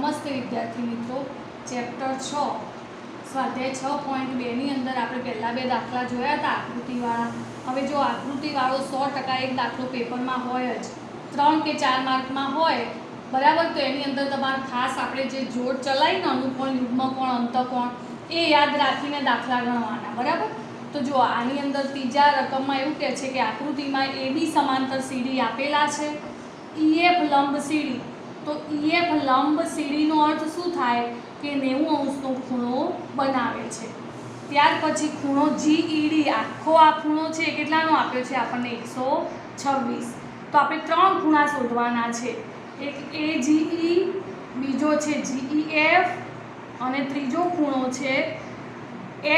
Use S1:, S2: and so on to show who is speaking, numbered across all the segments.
S1: નમસ્તે વિદ્યાર્થી મિત્રો, ચેપ્ટર 6 સ્વાધ્યાય 6.2 ની અંદર આપણે પહેલાં બે દાખલા જોયા હતા આકૃતિવાળા. હવે જો આકૃતિવાળો 100% એક દાખલો પેપરમાં હોય જ, 3 કે 4 માર્કમાં હોય બરાબર, તો એની અંદર તમારે ખાસ આપણે જે જોડ ચલાવીને અનુકોણ, યુગ્મકોણ, અંતકોણ એ યાદ રાખીને દાખલા ગણવાના બરાબર. તો જો આની અંદર ત્રીજા રકમમાં એવું કહે છે કે આકૃતિમાં AB સમાંતર સીડી આપેલા છે, EF લંબ સીડી. તો EF લંબ સીડીનો અર્થ શું થાય કે 90 અંશનો ખૂણો બનાવે છે. ત્યાર પછી ખૂણો GED, આખો આ ખૂણો છે કેટલાનો આપ્યો છે આપણને 126. તો આપણે 3 ખૂણા શોધવાના છે, એક AGE, બીજો છે GEF અને ત્રીજો ખૂણો છે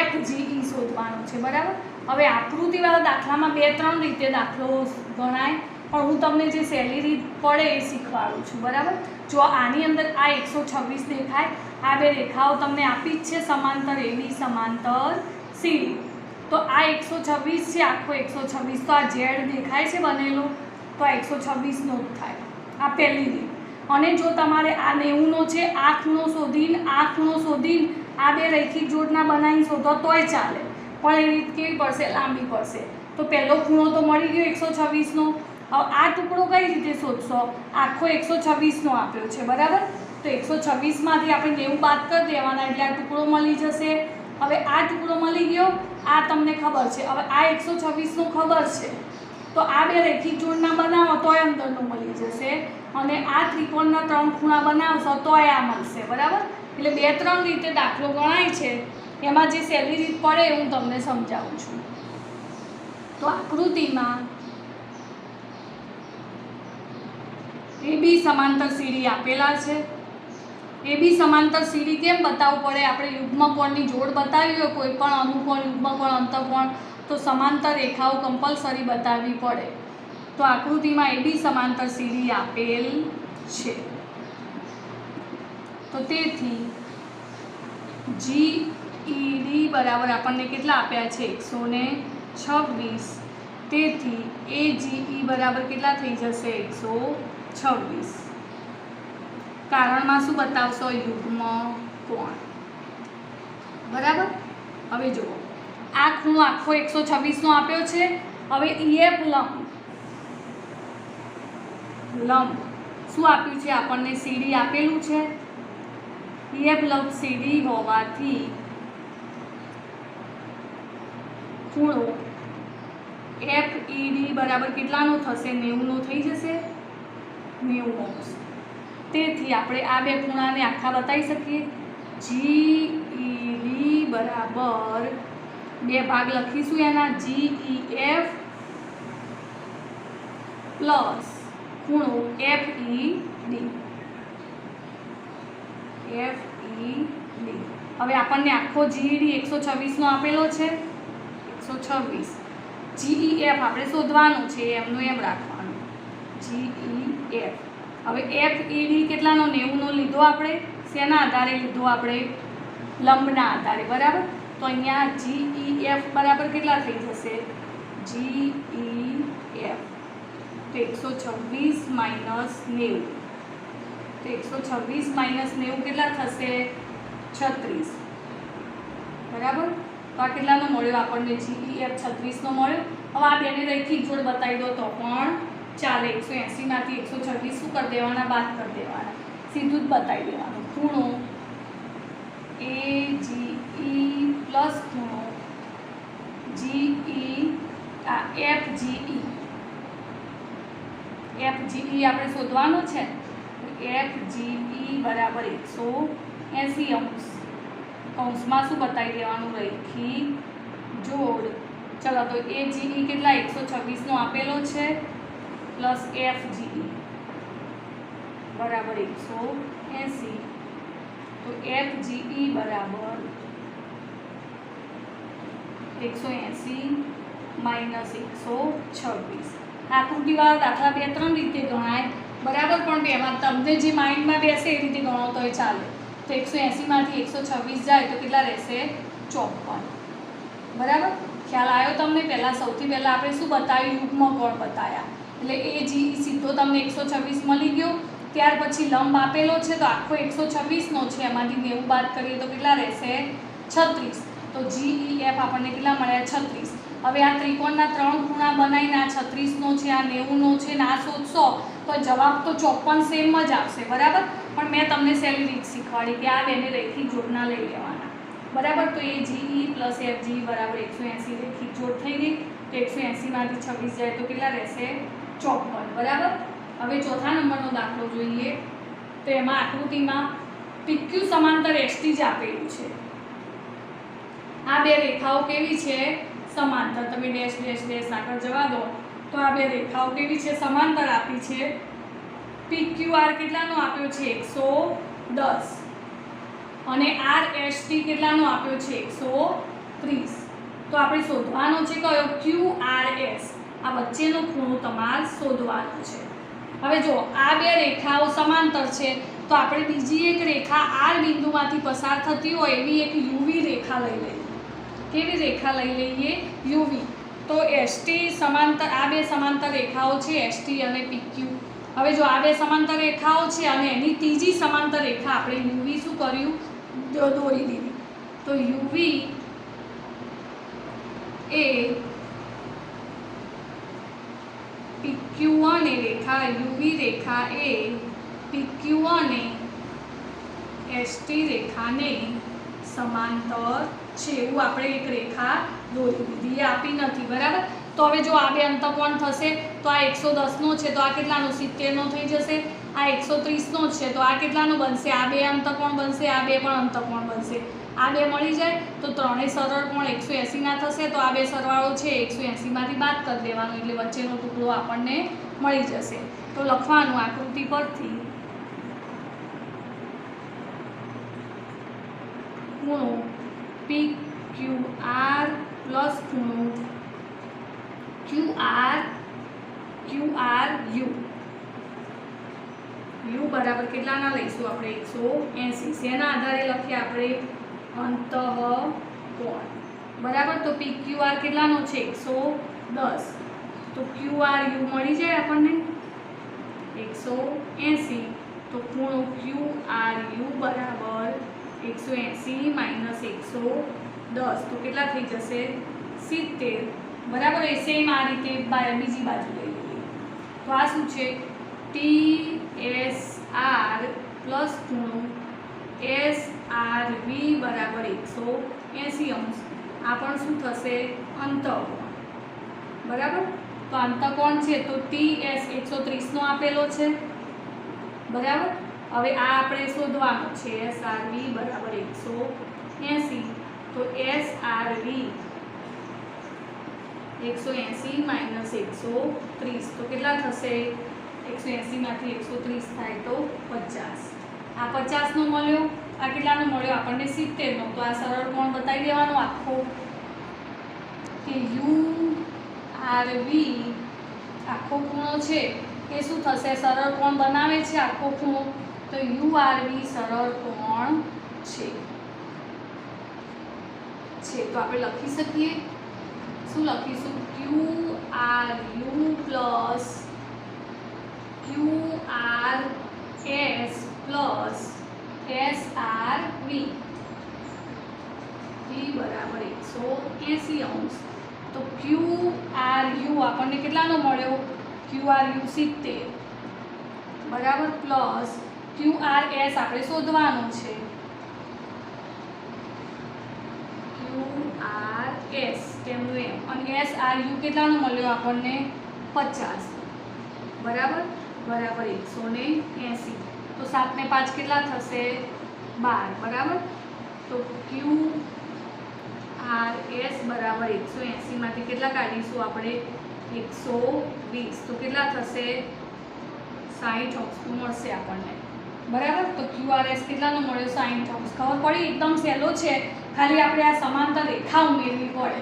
S1: FGE શોધવાનો છે બરાબર. હવે આકૃતિવાળા દાખલામાં 2-3 રીતે દાખલો ગણાય, પણ હું તમને જે સહેલી રીત પડે એ શીખવાડું છું બરાબર. જો આની અંદર આ 126 દેખાય, આ બે રેખાઓ તમને આપી જ છે સમાંતર AB સમાંતર CD. તો આ 126 છે, આખો 126. તો આ Z દેખાય છે બનેલો, તો આ 126નો જ થાય. આ પહેલી રીત. અને જો તમારે આ 90નો છે, આ ખૂણો શોધીને આ ખૂણો શોધીને આ બે રૈખિક જોડના બનાવીને શોધો તોય ચાલે, પણ એ રીત કેવી પડશે, લાંબી પડશે. તો પહેલો ખૂણો તો મળી ગયો 126નો. હવે આ ટુકડો કઈ રીતે શોધશો, આખો 126નો આપ્યો છે બરાબર. તો 126માંથી આપણે 90 બાદ કરી દેવાના એટલે આ ટુકડો મળી જશે. હવે આ ટુકડો મળી ગયો, આ તમને ખબર છે. હવે આ 126નો ખબર છે, તો આ બે રૈખિક જોડના બનાવો તોય અંદરનું મળી જશે, અને આ ત્રિકોણના 3 ખૂણા બનાવશો તોય આ મળશે બરાબર. એટલે 2-3 રીતે દાખલો ગણાય છે, એમાં જે સહેલી રીત પડે એ હું તમને સમજાવું છું. તો આકૃતિમાં AB સમાંતર સીડી આપેલા છે. AB સમાંતર સીડી કેમ બતાવવું પડે, આપણે યુગ્મકોણની જોડ બતાવી હોય, કોઈ પણ અનુકોણ, યુગ્મકોણ, અંતકોણ, તો સમાંતર રેખાઓ કમ્પલસરી બતાવવી પડે. તો આકૃતિમાં AB સમાંતર સીડી આપેલ છે. તો તેથી GED બરાબર આપણને કેટલા આપ્યા છે 126. તેથી AGE બરાબર કેટલા થઈ જશે 126. કારણમાં શું બતાવશો, યુગ્મ કોણ બરાબર. હવે જુઓ, આ ખૂણો આખો 126નો આપ્યો છે. હવે EF લંબ શું આપ્યું છે આપણને, CD આપેલું છે. EF લંબ CD હોવાથી ખૂણો FED બરાબર કેટલાનો થશે, 90નો થઈ જશે, 90 અંશ. તેથી આપણે આ બે ખૂણાને આખા બતાવી શકીએ. GED બરાબર 2 ભાગ લખીશું એના, GEF પ્લસ ખૂણો FED. હવે આપણને આખો GED 126નો આપેલો છે, 126. GEF આપણે શોધવાનું છે, એમનું એમ રાખવાનું, GEF. હવે FED કેટલાનો, 90નો લીધો આપણે, શેના આધારે લીધો આપણે, લંબના આધારે બરાબર. તો અહીંયા GEF બરાબર કેટલા થઈ જશે, GEF તો 126 માઇનસ 90. તો 126 માઇનસ 90 કેટલા થશે, 36 બરાબર. તો આ કેટલાનો મળ્યો આપણને, GEF 36નો મળ્યો. હવે આ બેને રૈખિક જોડ બતાવી દો તો પણ ચાલે. 180માંથી 126 શું કરી દેવાના, બાદ કરી દેવાના, સીધું જ બતાવી દેવાનું. ખૂણો AGE પ્લસ ખૂણો FGE આપણે શોધવાનો છે. FGE બરાબર 180 અંશ. કૌંસમાં શું બતાવી દેવાનું, રૈખિક જોડ. ચલો તો AGE કેટલા 126નો આપેલો છે, પ્લસ FGE બરાબર 180. તો FGE બરાબર 180 માઇનસ 126. આકૃતિવાળા દાખલા 2-3 રીતે ગણાય બરાબર, પણ બેમાં તમને જે માઇન્ડમાં બેસે એ રીતે ગણો તોય ચાલે. તો 180માંથી 126 જાય તો કેટલા રહેશે, 54 બરાબર. ખ્યાલ આવ્યો તમને. પહેલાં સૌથી પહેલાં આપણે શું બતાવ્યું, યુગ્મકોણ બતાવ્યા, એટલે AGE સીધો તમને 126 મળી ગયો. ત્યાર પછી લંબ આપેલો છે તો આખો 126નો છે, એમાંથી 90 બાદ કરીએ તો કેટલા રહેશે 36. તો GEF આપણને કેટલા મળ્યા 36. હવે આ ત્રિકોણના 3 ખૂણા બનાવીને આ 36નો છે, આ 90નો છે ને આ શોધશો તો જવાબ તો 54 સેમ જ આવશે. બરાબર, પણ મેં તમને સહેલી રીત શીખવાડી કે આ બેને રેખિક જોડના લઈ લેવાના. બરાબર, તો એ GE + FG બરાબર 180 રેખિક જોડ થઈ ગઈ. તો 180માંથી 26 જાય તો કેટલા રહેશે 54. બરાબર, હવે ચોથા નંબરનો દાખલો જોઈએ. તો એમાં આકૃતિમાં PQ સમાંતર ST જ આપેલું છે. આ બે રેખાઓ કેવી છે સમાંતર. તમે ડેશ ડેશ ડેશ આગળ જવા દો તો આ બે રેખાઓ કેવી છે સમાંતર આપી છે. PQR કેટલાનો આપ્યો છે 110 અને RST કેટલાનો આપ્યો છે 130. તો આપણે શોધવાનો છે કયો QRS. આ વચ્ચેનો ખૂણો તમારે શોધવાનો છે. હવે જો આ બે રેખાઓ સમાંતર છે તો આપણે બીજી એક રેખા R બિંદુમાંથી પસાર થતી હોય એવી એક UV રેખા લઈ લઈએ. કેવી રેખા લઈ લઈએ UV. તો ST સમાંતર, આ બે સમાંતર રેખાઓ છે ST અને PQ. હવે જો આ બે સમાંતર રેખાઓ છે અને એની ત્રીજી સમાંતર રેખા આપણે UV શું કર્યું દોરી દીધી. તો UV એ PQ અને રેખા UV રેખા એ PQ અને ST રેખાને સમાંતર છે એવું આપણે એક રેખા દોરી દીધી. એ આપી નથી. બરાબર, તો હવે જો આ બે અંતકોણ થશે તો આ 110નો છે તો આ કેટલાનો 70નો થઈ જશે. આ 130નો છે તો આ કેટલાનો બનશે, આ બે અંતકોણ બનશે, આ બે પણ અંતકોણ બનશે. આ બે મળી જાય તો ત્રણેય સરળ કોણ 180ના થશે. તો આ બે સરવાળો છે 180માંથી બાદ કરી દેવાનો એટલે વચ્ચેનો ટુકડો આપણને મળી જશે. તો લખવાનું આકૃતિ પરથી ખૂણો PQR પ્લસ ખૂણો QRU. U બરાબર કેટલાના લઈશું આપણે 180. શેના આધારે લખીએ આપણે અંતઃકોણ. બરાબર, તો PQR કેટલાનો છે 110. તો QRU મળી જાય આપણને 180. તો ખૂણો QRU બરાબર 180 માઇનસ 110 તો કેટલા થઈ જશે 70. બરાબર, એ સેમ આ રીતે બીજી બાજુ લઈ લઈએ. તો આ શું છે TSR પ્લસ ખૂણો SRV બરાબર 180°. આ પણ શું થશે અંતઃકોણ. બરાબર, તો અંતઃકોણ છે તો TS 130નો આપેલો છે. બરાબર, હવે આ આપણે શોધવાનું છે SRV બરાબર 180. તો SRV 180 માઇનસ 130 તો કેટલા થશે 180માંથી 130 થાય તો 50. આ 50નો મળ્યો. આ કેટલાનો મળ્યો આપણને 70નો. તો આ સરળ કોણ બતાવી દેવાનો આખો કે URV આખો ખૂણો છે એ શું થશે સરળ કોણ બનાવે છે આખો ખૂણો. તો URV સરળ કોણ છે. તો આપણે લખી શકીએ. શું લખીશું QRU plus QRS plus SRV બરાબર 180°. તો QRU આપણને કેટલાનો મળ્યો QRU 70. બરાબર, પ્લસ QRS આપણે શોધવાનું છે QRS તેમનું એમ અને SRU કેટલાનો મળ્યો આપણને 50. બરાબર, બરાબર 180. તો 7 ને 5 કેટલા થશે 12. બરાબર, તો QRS બરાબર 180માંથી કેટલા કાઢીશું આપણે 120. તો કેટલા થશે 60° મળશે આપણને. બરાબર, તો QRS કેટલાનો મળ્યો 60°. ખબર પડી એકદમ સહેલો છે. ખાલી આપણે આ સમાંતર રેખા ઉમેરવી પડે.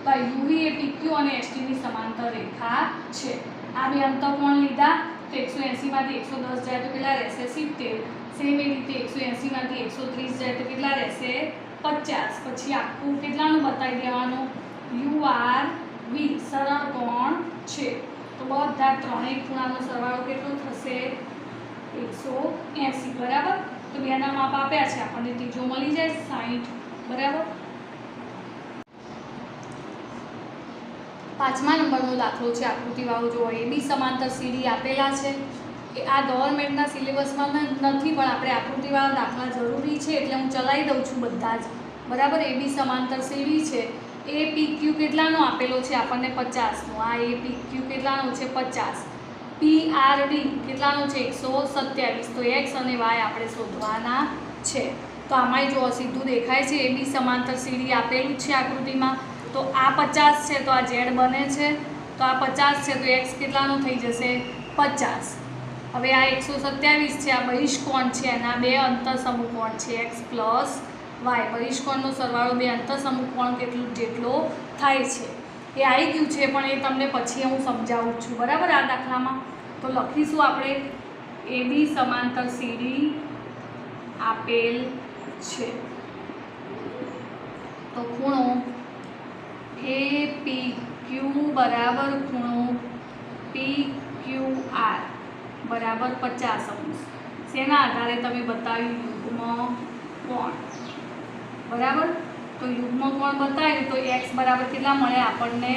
S1: તો આ UV એ PQ અને ST ની સમાંતર રેખા છે. આ બે અંતઃકોણ લીધા તો 180માંથી 110 જાય તો કેટલા રહેશે 70. સેમ એ રીતે 180માંથી 130 જાય તો કેટલા રહેશે 50. પછી આખું કેટલાનું બતાવી દેવાનું URV સરળ કોણ છે. તો બધા ત્રણેય ખૂણાનો સરવાળો કેટલો થશે 180 બરાબર। તો બેના માપ આપ્યા છે આપણને, ત્રીજો મળી જાય 60 બરાબર। 5મા નંબરનો દાખલો છે આકૃતિવાળો, જો એ બી સમાંતર સીડી આપેલા છે। એ આ ગવર્મેન્ટના સિલેબસમાં નથી, પણ આપણે આકૃતિવાળા દાખલા જરૂરી છે એટલે હું ચલાવી દઉં છું બધા જ બરાબર। એ બી સમાંતર સીડી છે। એ પી ક્યુ કેટલાનો આપેલો છે આપણને 50નો, આ એ પી ક્યુ કેટલાનો છે 50। પી આર ડી કેટલાનો છે 127। તો એક્સ અને વાય આપણે શોધવાના છે। તો આમાંય જો સીધું દેખાય છે, એ બી સમાંતર સીડી આપેલું છે આકૃતિમાં। તો આ 50 છે તો આ ઝેડ બને છે, તો આ 50 છે તો એક્સ કેટલાનો થઈ જશે 50। હવે આ 127 છે, આ બહિષ્કોણ છે, એના બે અંતર સમૂહકોણ છે એક્સ પ્લસ વાય। બહિષ્કોણનો સરવાળો બે અંતર સમૂહકોણ જેટલો થાય છે। એ આવી ગયું છે, પણ એ તમને પછી હું સમજાવું છું બરાબર। આ દાખલામાં તો લખીશું આપણે એ બી સમાંતર સીડી આપેલ છે, તો ખૂણો એ પી ક્યુ બરાબર ખૂણો પી ક્યુ આર બરાબર 50°। શેના આધારે તમે બતાવ્યું? યુગ્મ કોણ બરાબર। તો યુગ્મ કોણ બતાવ્યું તો એક્સ બરાબર કેટલા મળે આપણને?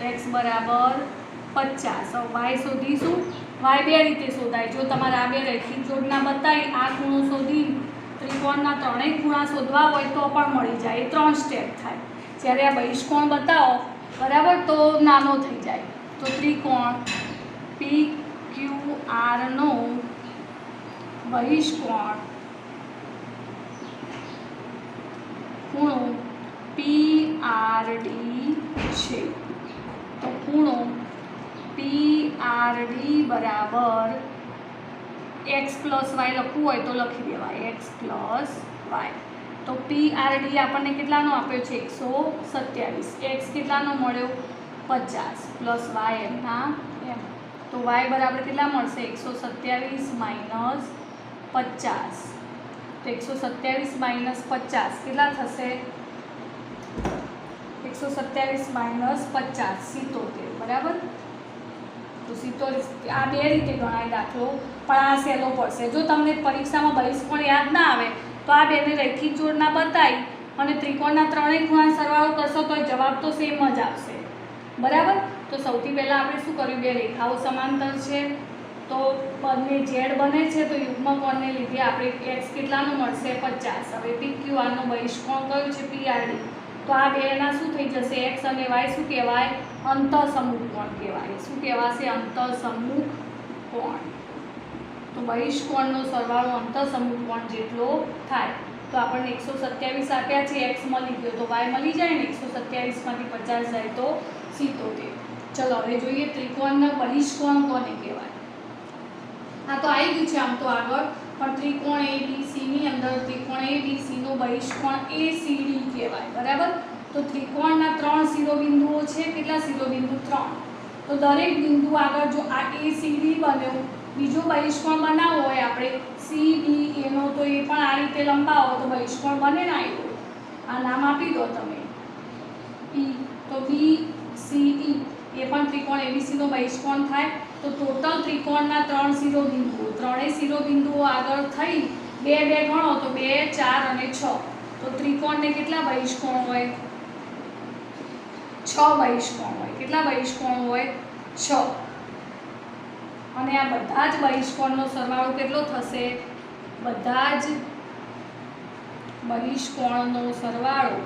S1: એક્સ બરાબર 50। હવે વાય શોધીશું। વાય બે રીતે શોધાય, જો તમારે આ બે રેખિક જોડના બતાવી આ ખૂણો શોધી ત્રિકોણના ત્રણેય ખૂણા શોધવા હોય તો પણ મળી જાય, એ 3 સ્ટેપ થાય। જ્યારે આ બહિષ્કોણ બતાવો બરાબર તો નાનો થઈ જાય। તો ત્રિકોણ પી ક્યુ આરનો બહિષ્કોણ ખૂણો પી આર ડી છે। તો ખૂણો પી આર ડી બરાબર એક્સ પ્લસ વાય લખવું હોય તો લખી દેવાય, એક્સ પ્લસ વાય। તો પી આર ડી આપણને કેટલાનો આપ્યો છે 127। એક્સ કેટલાનો મળ્યો 50 પ્લસ વાય એમના એમ। તો વાય બરાબર કેટલા મળશે 127 માઇનસ 50। તો 127 માઇનસ 50 કેટલા થશે? 127 માઇનસ 50 77 બરાબર। તો 77 આ બે રીતે ગણાય દાખલો, પણ આ સહેલો પડશે। જો તમને પરીક્ષામાં બહિષ્કોણ યાદ ના આવે તો આ બેને રેખિક જોડના બતાવી અને ત્રિકોણના ત્રણેય ખૂણા સરવાળો કરશો તો જવાબ તો સેમ જ આવશે બરાબર। તો સૌથી પહેલાં આપણે શું કર્યું? બે રેખાઓ સમાંતર છે તો બંને ઝેડ બને છે, તો યુગ્મ કોણને લીધે આપણે એક્સ કેટલાનો મળશે 50। હવે પી ક્યુ આરનો બહિષ્કોણ કયો છે? P R D. તો આ બેના શું થઈ જશે? એક્સ અને વાય શું કહેવાય? અંતઃસમૂહકોણ કહેવાય। શું કહેવાશે? અંતઃસમૂહકોણ। તો બહિષ્કોણનો સરવાળો અંતઃસમૂહકોણ જેટલો થાય। તો આપણને 127 આપ્યા છે, એક્સ મળી ગયો તો વાય મળી જાય ને। 127માંથી 50 જાય તો 77। ચલો હવે જોઈએ ત્રિકોણનો બહિષ્કોણ કોને કહેવાય? આ તો આવી ગયું છે આમ તો આગળ, પણ ત્રિકોણ એ બી સીની અંદર ત્રિકોણ એ બી સીનો બહિષ્કોણ એ સી ડી કહેવાય બરાબર। તો ત્રિકોણના 3 શિરોબિંદુઓ છે, કેટલા શિરોબિંદુ? 3। તો દરેક બિંદુ આગળ જો આ એ સી ડી બન્યો, બીજો બહિષ્કોણ બનાવવો હોય આપણે સી ડી એનો, તો એ પણ આ રીતે લંબાવો તો બહિષ્કોણ બને ને આવ્યો। આ નામ આપી દો તમે પી, તો બી સી ઈ એ પણ ત્રિકોણ એબીસીનો બહિષ્કોણ થાય। તો ટોટલ ત્રિકોણના 3 શિરોબિંદુઓ, ત્રણેય શિરોબિંદુઓ આગળ થઈ બે બે ગણો તો 2 4 અને 6। તો ત્રિકોણને કેટલા બહિષ્કોણ હોય? 6 બહિષ્કોણ હોય। કેટલા બહિષ્કોણ હોય? 6। અને આ બધા જ બહિષ્કોણનો સરવાળો કેટલો થશે? બધા જ બહિષ્કોણનો સરવાળો,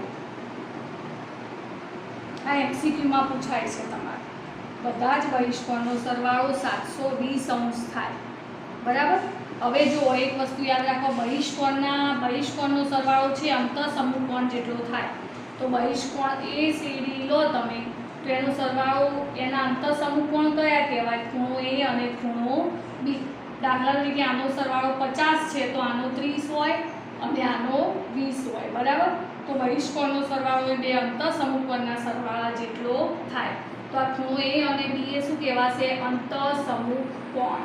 S1: આ એમસીક્યુમાં પૂછાય છે તમારે, બધા જ બહિષ્કોણનો સરવાળો 720° થાય બરાબર। હવે જો એક વસ્તુ યાદ રાખો, બહિષ્કોણનો સરવાળો છે અંતઃસમૂહકોણ જેટલો થાય। તો બહિષ્કોણ એ સી ડી લો તમે તો એનો સરવાળો, એના અંતઃસમૂહકોણ કયા કહેવાય? ખૂણો એ અને ખૂણો બી। દાખલા તરીકે આનો સરવાળો 50 છે તો આનો 30 હોય અને આનો 20 હોય બરાબર। તો બહિષ્કોણનો સરવાળો એ બે અંતઃસમૂહકોણના સરવાળા જેટલો થાય। તો આ ખૂણો એ અને બી એ શું કહેવાશે? અંતઃસમૂહકોણ।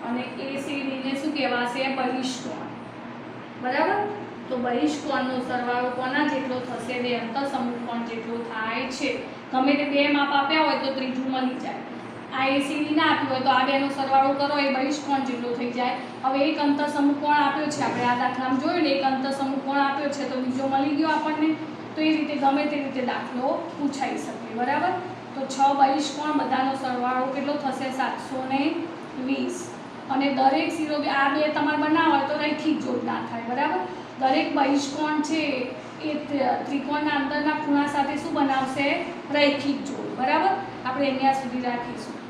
S1: અને એ સી ડી ને શું કહેવાશે? બહિષ્કોણ બરાબર। તો બહિષ્કોણનો સરવાળો કોના જેટલો થશે? બે અંતઃસમૂહકોણ જેટલો થાય છે। ગમે તે બે માપ આપ્યા હોય તો ત્રીજું મળી જાય। આ એસીડી ના આપ્યું હોય તો આ બેનો સરવાળો કરો એ બહિષ્કોણ જેટલો થઈ જાય. હવે એક અંતર સમૂહકોણ આપ્યો છે, આપણે આ દાખલામાં જોયું ને, એક અંતર સમૂહકોણ આપ્યો છે તો બીજો મળી ગયો આપણને. તો એ રીતે ગમે તે રીતે દાખલો પૂછાઈ શકે. બરાબર. તો 6 બહિષ્કોણ બધાનો સરવાળો કેટલો થશે? 720. અને દરેક શિરોબિંદુ આ બે તમારે બનાવવા હોય તો રૈખિક જોડ ના થાય. બરાબર. દરેક બહિષ્કોણ છે એ ત્રિકોણના અંદરના ખૂણા સાથે શું બનાવશે? રૈખિક જોડ. બરાબર. આપણે અહીંયા સુધી રાખીશું.